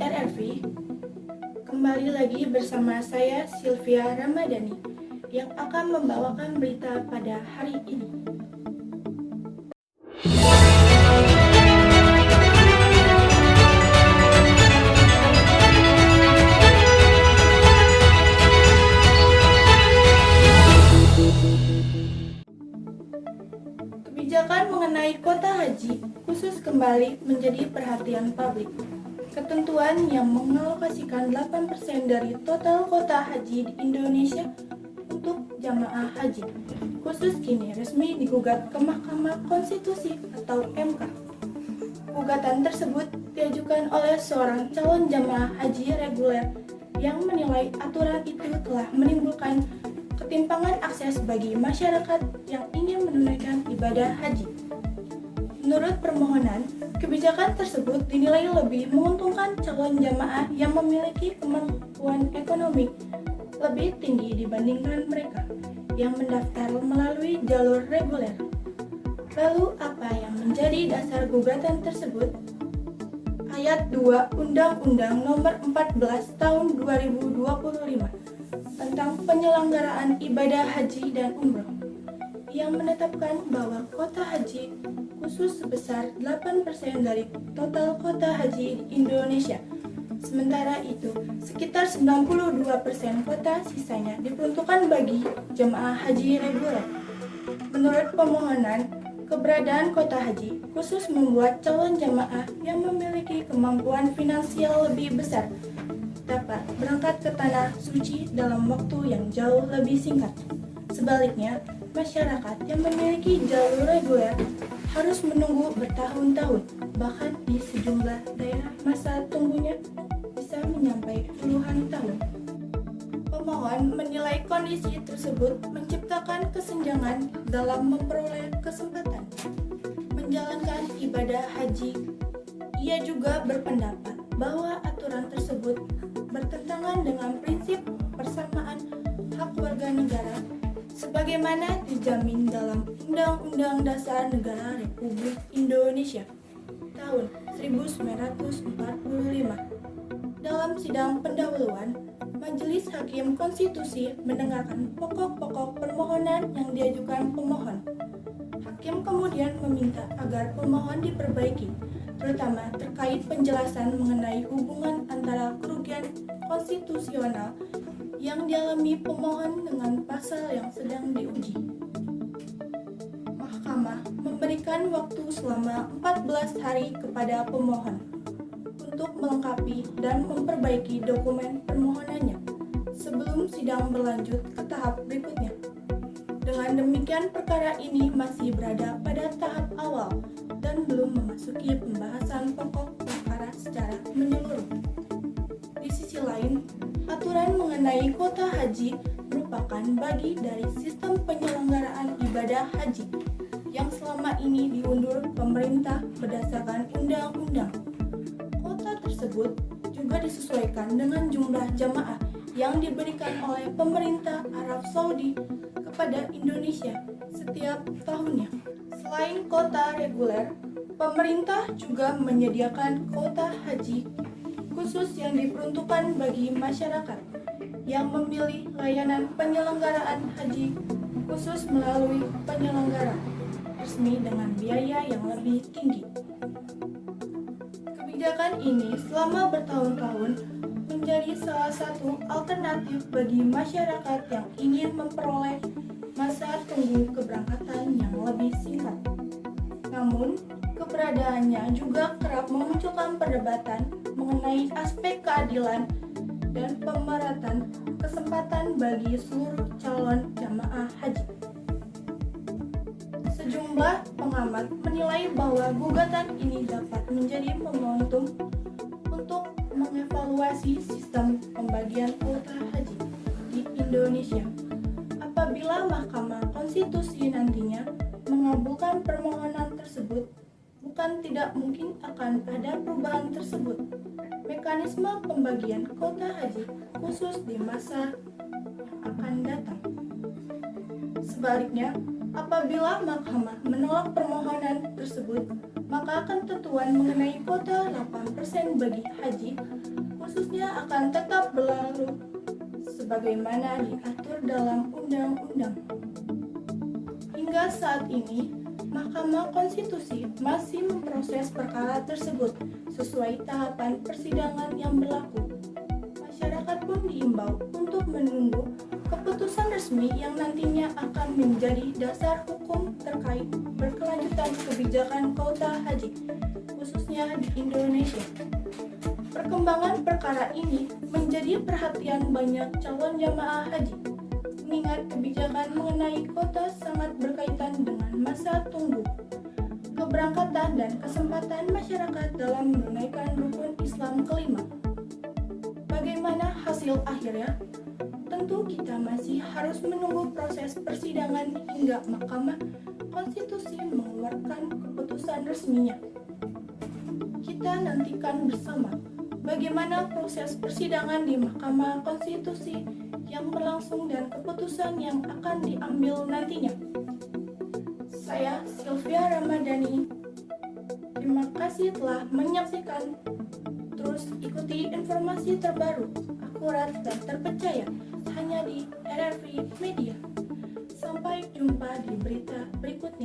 RRV. Kembali lagi bersama saya Sylvia Ramadhani yang akan membawakan berita pada hari ini. Kebijakan mengenai kuota haji khusus kembali menjadi perhatian publik. Ketentuan yang mengalokasikan 8% dari total kuota haji di Indonesia untuk jamaah haji khusus kini resmi digugat ke Mahkamah Konstitusi atau MK. Gugatan tersebut diajukan oleh seorang calon jamaah haji reguler yang menilai aturan itu telah menimbulkan ketimpangan akses bagi masyarakat yang ingin menunaikan ibadah haji. Menurut permohonan, kebijakan tersebut dinilai lebih menguntungkan calon jamaah yang memiliki kemampuan ekonomi lebih tinggi dibandingkan mereka yang mendaftar melalui jalur reguler. Lalu apa yang menjadi dasar gugatan tersebut? Ayat 2 Undang-Undang Nomor 14 Tahun 2025 tentang penyelenggaraan ibadah haji dan umroh yang menetapkan bahwa kuota haji khusus sebesar 8% dari total kuota haji di Indonesia. Sementara itu, sekitar 92% kuota sisanya diperuntukkan bagi jemaah haji reguler. Menurut pemohonan, keberadaan kuota haji khusus membuat calon jemaah yang memiliki kemampuan finansial lebih besar dapat berangkat ke tanah suci dalam waktu yang jauh lebih singkat. Sebaliknya, masyarakat yang memiliki jalur reguler harus menunggu bertahun-tahun, bahkan di sejumlah daerah masa tunggunya bisa mencapai puluhan tahun. Pemohon menilai kondisi tersebut menciptakan kesenjangan dalam memperoleh kesempatan menjalankan ibadah haji. Ia juga berpendapat bahwa aturan tersebut bertentangan dengan prinsip persamaan hak warga negara sebagaimana dijamin dalam Undang-Undang Dasar Negara Republik Indonesia tahun 1945. Dalam sidang pendahuluan, Majelis Hakim Konstitusi mendengarkan pokok-pokok permohonan yang diajukan pemohon. Hakim kemudian meminta agar pemohon diperbaiki, terutama terkait penjelasan mengenai hubungan antara kerugian konstitusional yang dialami pemohon dengan pasal yang sedang diuji. Mahkamah memberikan waktu selama 14 hari kepada pemohon untuk melengkapi dan memperbaiki dokumen permohonannya sebelum sidang berlanjut ke tahap berikutnya. Dengan demikian, perkara ini masih berada pada tahap awal dan belum memasuki pembahasan pokok perkara secara menyeluruh. Di sisi lain, aturan mengenai kuota haji merupakan bagi dari sistem penyelenggaraan ibadah haji yang selama ini diundur pemerintah berdasarkan undang-undang. Kuota tersebut juga disesuaikan dengan jumlah jamaah yang diberikan oleh pemerintah Arab Saudi kepada Indonesia setiap tahunnya. Selain kuota reguler, pemerintah juga menyediakan kuota haji khusus yang diperuntukkan bagi masyarakat yang memilih layanan penyelenggaraan haji khusus melalui penyelenggara resmi dengan biaya yang lebih tinggi. Kebijakan ini selama bertahun-tahun menjadi salah satu alternatif bagi masyarakat yang ingin memperoleh masa tunggu keberangkatan yang lebih singkat. Namun, keberadaannya juga kerap memunculkan perdebatan mengenai aspek keadilan dan pemerataan kesempatan bagi seluruh calon jamaah haji. Sejumlah pengamat menilai bahwa gugatan ini dapat menjadi momentum untuk mengevaluasi sistem pembagian kuota haji di Indonesia. Apabila Mahkamah Konstitusi nantinya mengabulkan permohonan tersebut, bukan tidak mungkin akan ada perubahan tersebut. Mekanisme pembagian kuota haji khusus di masa yang akan datang. Sebaliknya, apabila Mahkamah menolak permohonan tersebut, maka ketentuan mengenai kuota 8% bagi haji khususnya akan tetap berlaku sebagaimana diatur dalam undang-undang. Hingga saat ini, Mahkamah Konstitusi masih memproses perkara tersebut sesuai tahapan persidangan yang berlaku. Masyarakat pun diimbau untuk menunggu keputusan resmi yang nantinya akan menjadi dasar hukum terkait berkelanjutan kebijakan kuota haji, khususnya di Indonesia. Perkembangan perkara ini menjadi perhatian banyak calon jamaah haji, mengingat kebijakan mengenai kuota sangat berkaitan dengan masa tunggu, keberangkatan dan kesempatan masyarakat dalam menunaikan rukun Islam kelima. Bagaimana hasil akhirnya? Tentu kita masih harus menunggu proses persidangan hingga Mahkamah Konstitusi mengeluarkan keputusan resminya. Kita nantikan bersama bagaimana proses persidangan di Mahkamah Konstitusi yang berlangsung dan keputusan yang akan diambil nantinya. Saya Sylvia Ramadhani. Terima kasih telah menyaksikan. Terus ikuti informasi terbaru, akurat dan terpercaya hanya di RRI Media. Sampai jumpa di berita berikutnya.